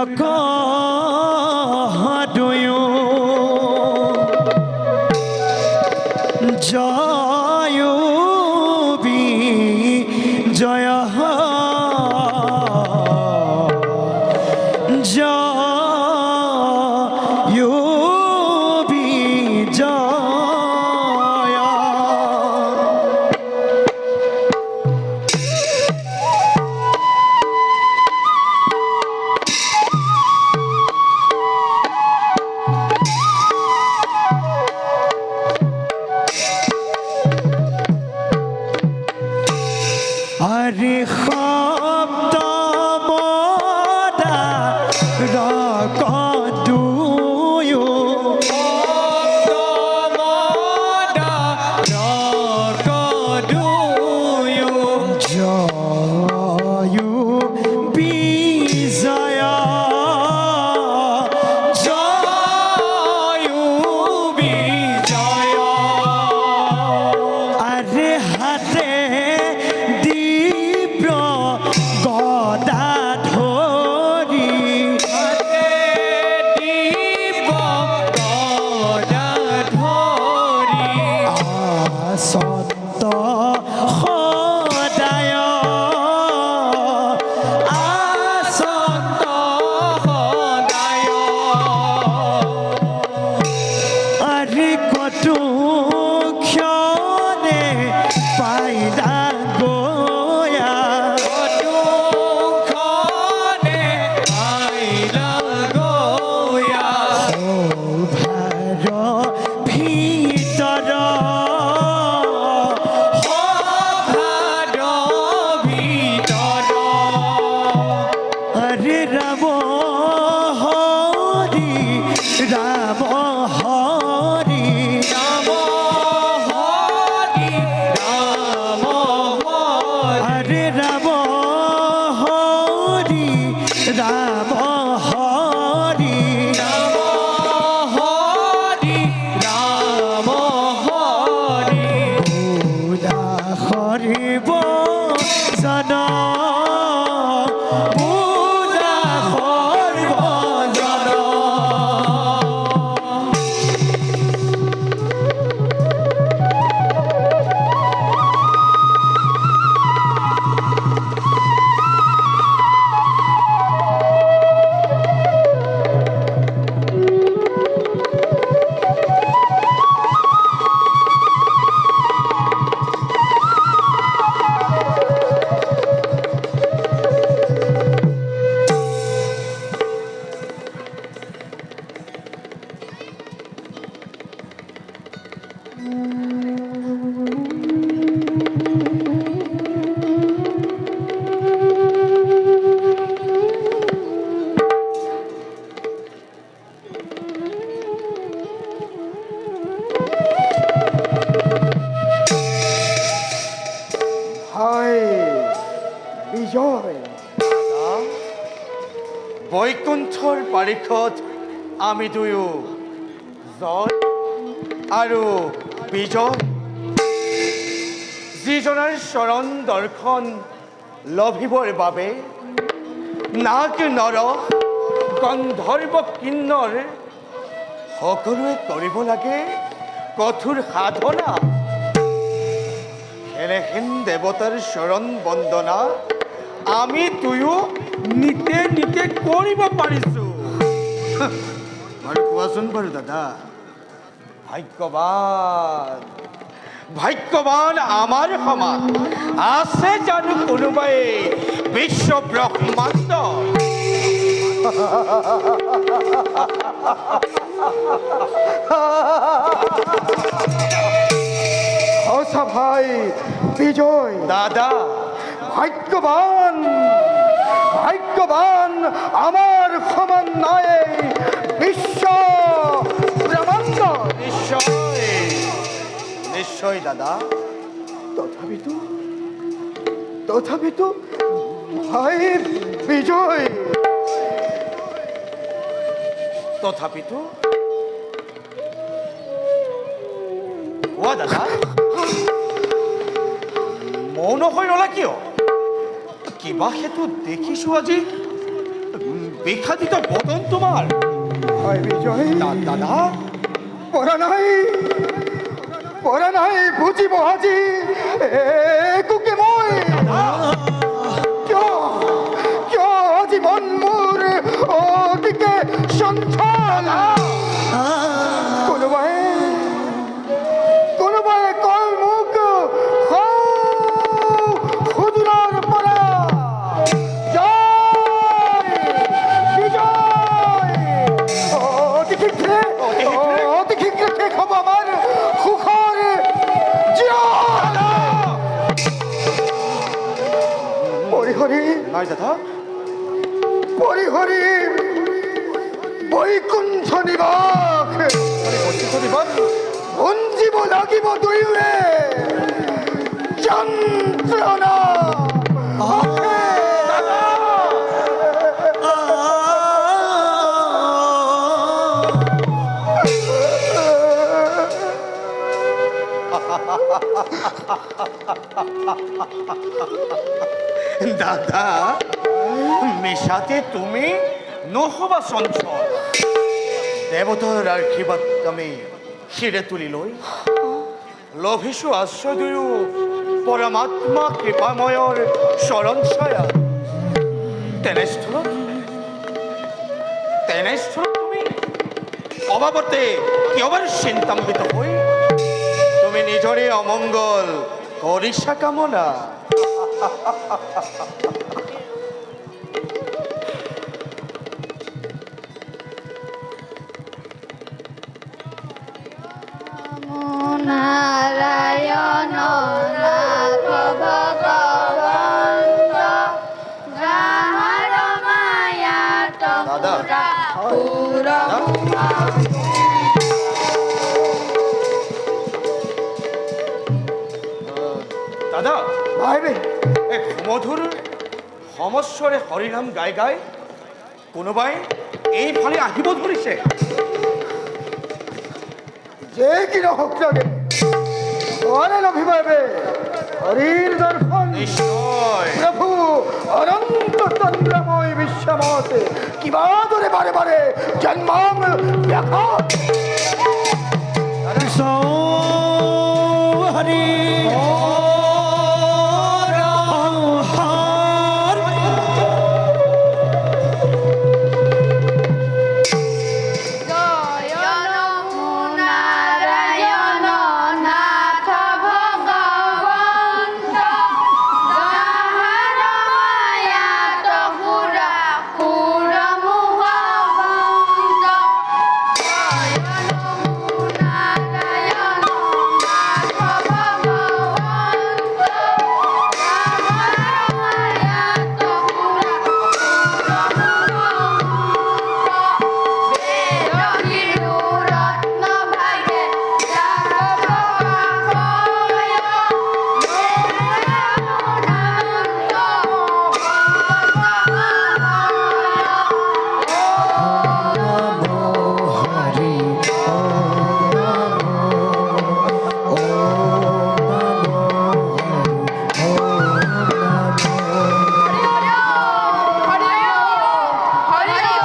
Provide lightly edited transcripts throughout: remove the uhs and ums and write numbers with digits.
রকদয়ো জয় বিজয় জয় বিজয় আরে শব্দ মদা রকদয়ো জয় বিজয় জয় বিজয় আরে হাতে দিব্য গদা ধরি হাতে দিব্য গদা ধরি আসন্ত সদায় আসন্ত সদায় আরে কত ক্ষণে পাইলা গোয়া কত ক্ষণে পাইলা গোয়া ও ভার ভিতর আরে রাম হরি রাম হরি রাম হরি রাম হরি আরে রাম হরি রাম হরি রাম হরি রাম হরি বুধা হরিব জন বুধা হরিব জন হায় বিজয় বৈকুণ্ঠৰ পাৰিষদ আমি দুয়ো জয় আৰু বিজয় যিজনাৰ চৰণ দৰ্শন লভিবৰ বাবে নাগ নৰ গন্ধৰ্ব কিন্নৰ সকলোৱে কৰিব লাগে কঠোৰ সাধনা এনেহেন দেৱতাৰ চৰণ বন্দনা আমি দুয়ো নিতে নিতে কৰিব পাৰিছো বাৰু কোৱাচোন বাৰু দাদা ভাগ্যৱান ভাগ্যৱান আমাৰ সমান আছে জানো কোনোবাই বিশ্ব ব্ৰহ্মাণ্ড সঁচা ভাই বিজয় দাদা ভাগ্যবান ভাগ্যবান আমার সমান নাই বিশ্ব ব্রহ্মাণ্ড নিশ্চয় নিশ্চয় দাদা তথাপিতো ভাই বিজয় তথাপিতো কোৱা দাদা মৌন হৈ ৰলা কিয় কিবা হেতু দেখিছো আজি বিখ্যাতিত বদন তোমার। ভাই বিজয় দাদা পরা নাই বুঝিব আজি কুকে মই কিয় আজি মন মোৰ অতিকে সঞ্চাল কোনোবাই কয় মোক হুজুৰৰ পৰা জয় বিজয় অতি শীঘ্ৰে শেষ হ'ব আমাৰ সুখৰ জীয়ন পৰিহৰি নাই দাদা, পৰিহৰি বৈকুণ্ঠ নিবাস ভঞ্জিব লাগিব দুয়োৱে যন্ত্ৰণা দাদা মিশাতে তুমি নহবা চঞ্চল। দেৱতাৰ আশীৰ্বাদ আমি শিৰে তুলি লৈ লভিছো আশ্ৰয় দুয়ো পৰমাত্মা কৃপাময়ৰ চৰণ ছায়া। তেনেস্থলত তুমি অভাৱতে কিয়বাৰ চিন্তামোহিত হৈ তুমি নিজৰে অমংগল কৰিছা কামনা। নারায়ণ নাথ ভগবন্ত যাহার মায়াত দাদা। পুরা দাদা ভাইবে এক মধুৰ সমস্বৰে হৰিনাম গাই গাই কোনোবাই এইফালে আহিব ধৰিছে। যে কি নহওক লাগে অরে নভিভাবে হরির দর্শন নিশ্চয় প্রভু অনন্ত চন্দ্রময় বিশ্বমতে কিবা দরে বারে বারে জন্মাম দেখা হরি জয় নমো নারায়ণ নাথ ভগবন্ত যাহার মায়াত পুরা পুরা মোহবন্ত জয় নমো নারায়ণ নাথ ভগবন্ত যাহার মায়াত পুরা পুরা হরি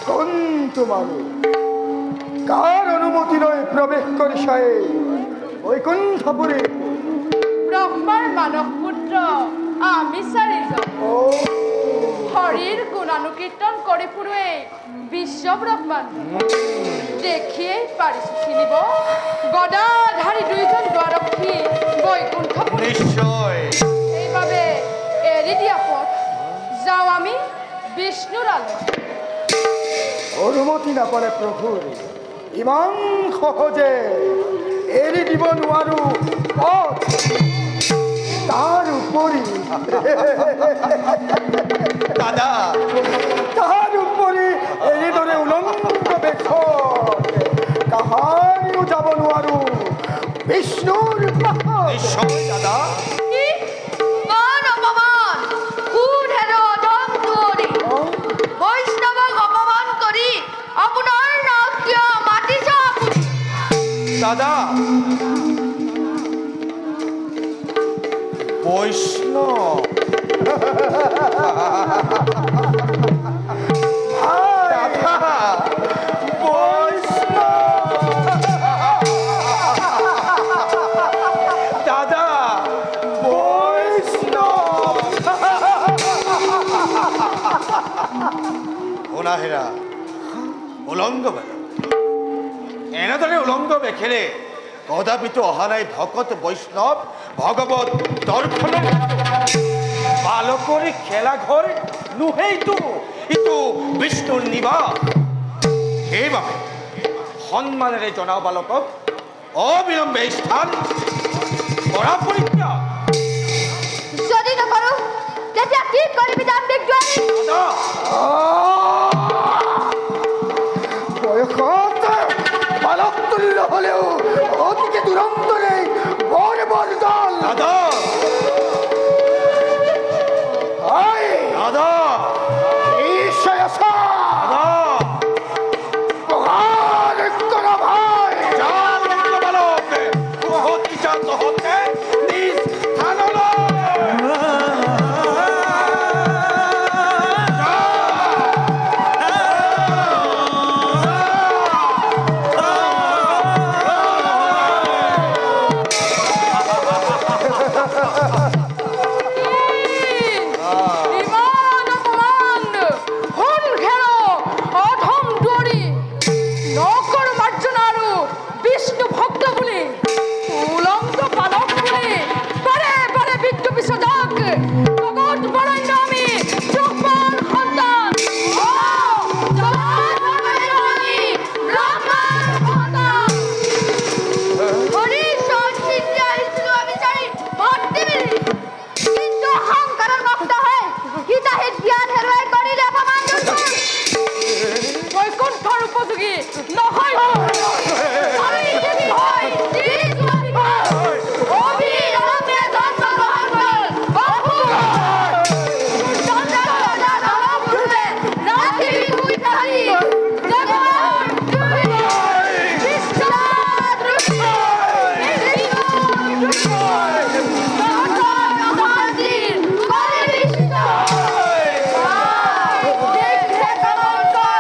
কোন তোমার কার অনুমতি নয় প্রবেশ করিসায় বৈকুণ্ঠপুরে ব্ৰহ্মাৰ মানস পুত্ৰ আমি চাৰিজন ও হৰিৰ গুণানুকীৰ্তন কৰি ফুৰোৱেই বিশ্ব ব্ৰহ্মাণ্ড দেখিয়েই পাৰিছো চিনিব গদাধাৰী দুইজন দ্বাৰক্ষী বৈকুণ্ঠপুৰী নিশ্চয় সেইবাবে এৰি দিয়া পথ যাওঁ আমি বিষ্ণুৰ আলয় অনুমতি নাপালে প্ৰভুৰ ইমান সহজে এৰি দিব নোৱাৰো পথ তাৰ উপৰি দাদা তাহার উপরে এনেদরে উলঙ্গ বেশত কাহারিও যাব নোৱাৰো বিষ্ণুৰ পাশত নিশ্চয় দাদা কি মান অপমান কোনেৰে অধম কৰি বৈষ্ণৱক অপমান কৰি আপোনাৰ নাম কিয় মাতিছ আপুনি দাদা বৈষ্ণৱ বৈষ্ণব দাদা দাদা বৈষ্ণব ওনাহেরা উলঙ্গ বেলা এনেদৰে উলঙ্গ বেখেৰে কদাপিতো অহা নাই ভকত বৈষ্ণৱ ভগৱত দৰ্শনৰ বালকৰে খেলা ঘৰ নোহেইতো ইটো বিষ্ণুৰ নিবাস সেইবাবে সন্মানেৰে জনাও বালকক অবিলম্বে স্থান কৰা পৰিত্যাগ যদি নকৰো তেতিয়া কি কৰিবি দাম্ভিক জোৱানী? দাদা বয়সত বালক তুল্য হলেও অতিকে দুরন্ত নেই বর্বর দল। দাদা আয় দাদা ঈশ্বর দাদা প্রহার করা ভাই। যাবতীয় বালক উহতি জাত হতে নিজ স্থানলৈ ইমান অপমান হল ঘের অধম দুয়ারি নকর মার্জনা আৰু বিষ্ণু ভক্ত বুলি উলংগ বালক বুলি বাৰে বাৰে বিজ্ঞ বিশ্বজাক